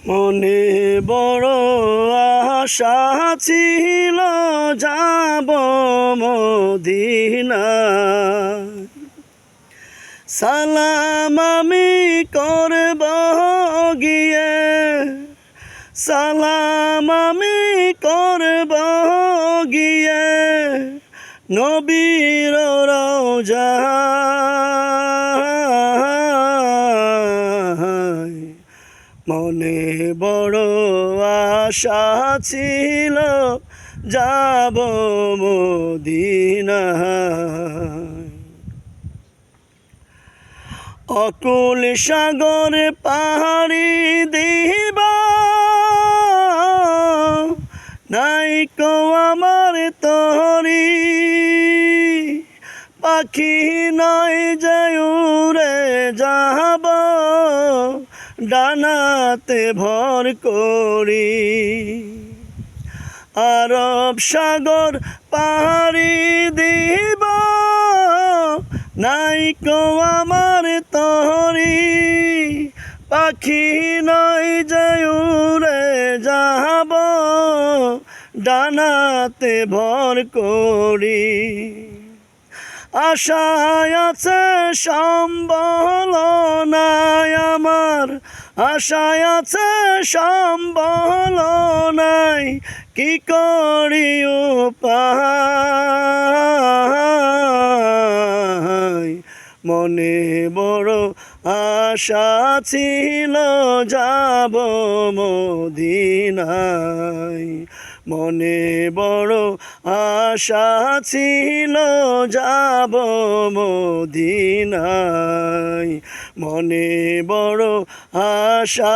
মনে বড় আশা ছিল যাব মদিনা। সালাম আমি করব গিয়ে, সালাম আমি করব গিয়ে নবীর রওজায়। মনে বড় আশা ছিল যাব মদিনায়। অকুল সাগর পাহাড়ি দিবা নাই কো আমার তরি, পাখি নয় যে উড়ে যাব ডানাতে ভর করি। আরব সাগর পাহাড়ি দিব নাই কো আমার তরি, পাখি নয় যে উড়ে যাব ডানাতে ভর করি। আশায় আছে সম্বল নাই আমার, আশায় আছে সম্বল নাই, কি করি উপায়। মনে বড় আশা ছিল যাব মদিনায়। মনে বড় আশা ছিল যাব মদিনায়। মনে বড় আশা